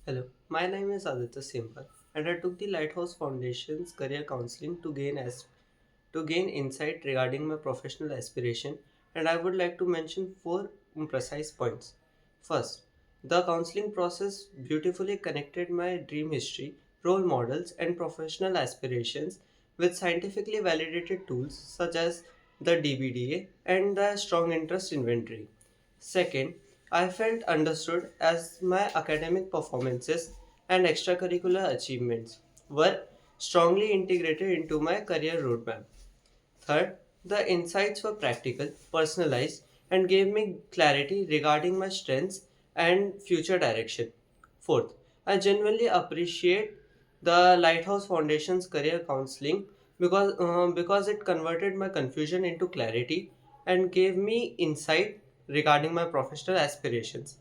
Hello, my name is Aditya Semwal, and I took the Lighthouse Foundation's career counseling to gain insight regarding my professional aspiration, and I would like to mention four precise points. First, the counseling process beautifully connected my dream history, role models, and professional aspirations with scientifically validated tools such as the DBDA and the strong interest inventory. Second, I felt understood as my academic performances and extracurricular achievements were strongly integrated into my career roadmap. Third, the insights were practical, personalized, and gave me clarity regarding my strengths and future direction. Fourth, I genuinely appreciate the Lighthouse Foundation's career counseling because it converted my confusion into clarity and gave me insight regarding my professional aspirations.